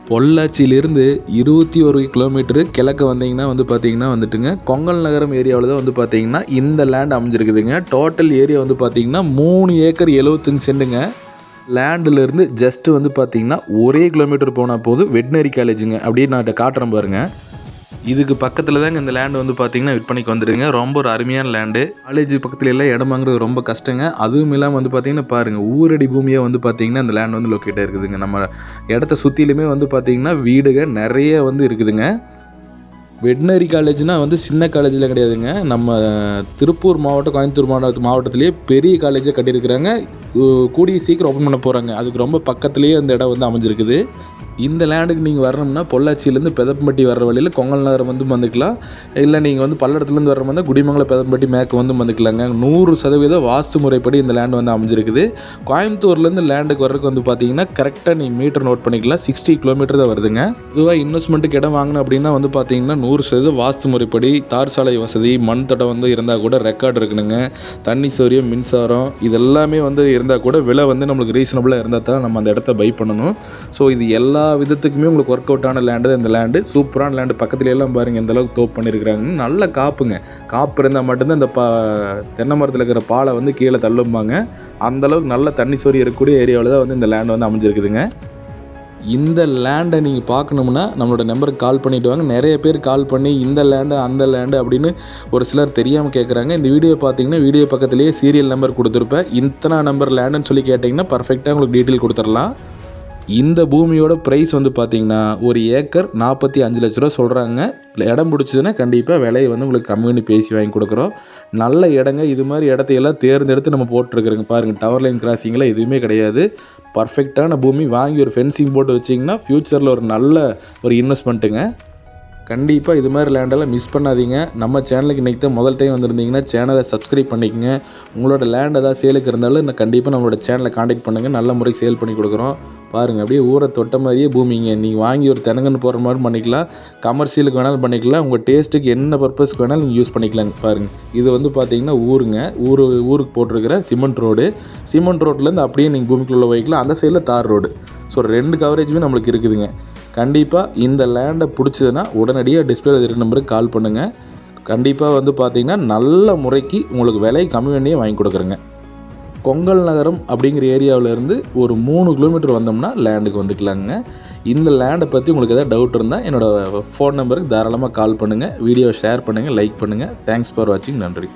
பொள்ளாச்சியிலிருந்து 21 kilometre கிழக்க வந்தீங்கன்னா பார்த்தீங்கன்னா வந்துட்டுங்க கொங்கல் நகரம் ஏரியாவில் தான் பார்த்தீங்கன்னா இந்த லேண்ட் அமைஞ்சிருக்குதுங்க. டோட்டல் ஏரியா பார்த்தீங்கன்னா 3 ஏக்கர் 75 சென்ட்டுங்க. லேண்டிலேருந்து ஜஸ்ட்டு பார்த்தீங்கன்னா 1 கிலோமீட்டர் போனால் போதும் வெட்னரி காலேஜுங்க. அப்படியே நான் காட்டுறேன் பாருங்கள். இதுக்கு பக்கத்தில் தாங்க இந்த லேண்டு பார்த்தீங்கன்னா விற்பனைக்கு வந்துடுங்க. ரொம்ப ஒரு அருமையான லேண்டு. காலேஜ் பக்கத்தில் எல்லாம் இடம் வாங்குறது ரொம்ப கஷ்டங்க. அதுவும் இல்லாமல் பார்த்தீங்கன்னா பாருங்கள், ஊரடி பூமியாக பார்த்தீங்கன்னா இந்த லேண்ட் லொக்கேட்டாக இருக்குதுங்க. நம்ம இடத்த சுற்றிலுமே பார்த்தீங்கன்னா வீடுங்க நிறைய இருக்குதுங்க. வெட்னரி காலேஜ்னால் சின்ன காலேஜில் கிடையாதுங்க. நம்ம திருப்பூர் மாவட்டம், கோயம்புத்தூர் மாவட்டத்திலேயே பெரிய காலேஜாக கட்டியிருக்கிறாங்க. கூடிய சீக்கிரம் ஓப்பன் பண்ண போகிறாங்க. அதுக்கு ரொம்ப பக்கத்துலேயே அந்த இடம் அமைஞ்சிருக்குது. இந்த லேண்டுக்கு நீங்கள் வரணும்னா பொள்ளாச்சியிலேருந்து பெதப்பம்பட்டி வர்ற வழியில் கொங்கல் நகரம் வந்துக்கலாம். இல்லை நீங்கள் பல்லடத்துலேருந்து வர மாதிரி குடிமங்கலம் பெதப்பம்பட்டி மேற்கு வந்துக்கலாங்க. 100% வாஸ்து முறைப்படி இந்த லேண்டு அமைஞ்சிருக்குது. கோயம்புத்தூர்லேருந்து லேண்டுக்கு வர்றதுக்கு பார்த்தீங்கன்னா கரெக்டாக நீங்கள் மீட்டர் நோட் பண்ணிக்கலாம். 60 கிலோமீட்டர் தான் வருதுங்க. பொதுவாக இன்வெஸ்ட்மெண்ட்டுக்கு இடம் வாங்கணும் அப்படின்னா பார்த்தீங்கன்னா 100% வாஸ்து முறைப்படி தார் சாலை வசதி, மண் தடம் இருந்தால் கூட ரெக்கார்டு இருக்குனுங்க. தண்ணி சௌரியம், மின்சாரம் இதெல்லாமே இருந்தால் கூட விலை நம்மளுக்கு ரீசனபிளாக இருந்தால் தான் நம்ம அந்த இடத்த பை பண்ணணும். ஸோ இது எல்லா விதத்துக்குமே உங்களுக்கு ஒர்க் அவுட் ஆன லேண்டு இந்த லேண்டு. சூப்பரான லேண்டு. பக்கத்துல எல்லாம் பாருங்கள் எந்த அளவுக்கு தோப்பு பண்ணியிருக்கிறாங்க. நல்ல காப்புங்க. காப்பு இருந்தால் மட்டும்தான் இந்த தென்னை மரத்தில் இருக்கிற பாலை கீழே தள்ளும்பாங்க. அந்தளவுக்கு நல்ல தண்ணி சோரி இருக்கக்கூடிய ஏரியாவில் தான் இந்த லேண்டு அமைஞ்சிருக்குதுங்க. இந்த லேண்டை நீங்கள் பார்க்கணும்னா நம்மளோட நம்பருக்கு கால் பண்ணிவிட்டு வாங்க. நிறைய பேர் கால் பண்ணி இந்த லேண்டு அந்த லேண்டு அப்படின்னு ஒரு சிலர் தெரியாமல் கேட்குறாங்க. இந்த வீடியோ பார்த்தீங்கன்னா வீடியோ பக்கத்துலேயே சீரியல் நம்பர் கொடுத்துருப்பேன். இத்தனை நம்பர் லேண்டுன்னு சொல்லி கேட்டிங்கன்னா பர்ஃபெக்டாக உங்களுக்கு டீட்டெயில் கொடுத்துடலாம். இந்த பூமியோட ப்ரைஸ் பார்த்தீங்கன்னா 1 ஏக்கர் 45 லட்ச ரூபா சொல்கிறாங்க. இடம் பிடிச்சதுன்னா கண்டிப்பாக விலையை உங்களுக்கு கம்மி பண்ணி பேசி வாங்கி கொடுக்குறோம். நல்ல இடங்க. இது மாதிரி இடத்தையெல்லாம் தேர்ந்தெடுத்து நம்ம போட்டிருக்கிறோங்க. பாருங்கள், டவர் லைன் கிராசிங்கில் எதுவுமே கிடையாது. பர்ஃபெக்டான பூமி. வாங்கி ஒரு ஃபென்சிங் போட்டு வச்சிங்கன்னா ஃப்யூச்சரில் ஒரு நல்ல ஒரு இன்வெஸ்ட்மெண்ட்டுங்க. கண்டிப்பாக இது மாதிரி லேண்டெல்லாம் மிஸ் பண்ணாதீங்க. நம்ம சேனலுக்கு இன்றைக்கி தான் முதல் டைம் வந்திருந்தீங்கன்னா சேனலை சப்ஸ்கிரைப் பண்ணிக்கங்க. உங்களோட லேண்ட் ஏதாவது சேலுக்கு இருந்தாலும் கண்டிப்பாக நம்மளோட சேனலை காண்டாக்ட் பண்ணுங்கள். நல்ல முறை சேல் பண்ணி கொடுக்குறோம். பாருங்கள், அப்படியே ஊரை தொட்ட மாதிரியே பூமிங்க. நீங்கள் வாங்கி ஒரு தெனங்கன்று போகிற மாதிரி பண்ணிக்கலாம். கமர்ஷியலுக்கு வேணாலும் பண்ணிக்கலாம். உங்கள் டேஸ்ட்டுக்கு என்ன பர்பஸ்க்கு வேணாலும் நீங்கள் யூஸ் பண்ணிக்கலாங்க. பாருங்கள், இது பார்த்தீங்கன்னா ஊருங்க. ஊருக்கு போட்டிருக்கிற சிமெண்ட் ரோடு. சிமெண்ட் ரோட்லேருந்து அப்படியே நீங்கள் பூமிக்குள்ளே வைக்கலாம். அந்த சைடில் தார் ரோடு. ஸோ 2 கவரேஜுமே நம்மளுக்கு இருக்குதுங்க. கண்டிப்பாக இந்த லேண்டை பிடிச்சதுன்னா உடனடியாக டிஸ்பிளே இருக்கிற நம்பருக்கு கால் பண்ணுங்கள். கண்டிப்பாக பார்த்தீங்கன்னா நல்ல முறைக்கு உங்களுக்கு விலை கம்மி பண்ணியே வாங்கி கொடுக்குறேங்க. கொங்கல் நகரம் அப்படிங்கிற ஏரியாவிலேருந்து ஒரு 3 கிலோமீட்டர் வந்தோம்னா லேண்டுக்கு வந்துக்கலாங்க. இந்த லேண்டை பற்றி உங்களுக்கு எதாவது டவுட் இருந்தால் என்னோடய ஃபோன் நம்பருக்கு தாராளமாக கால் பண்ணுங்கள். வீடியோவை ஷேர் பண்ணுங்கள், லைக் பண்ணுங்கள். தேங்க்ஸ் ஃபார் வாட்சிங். நன்றி.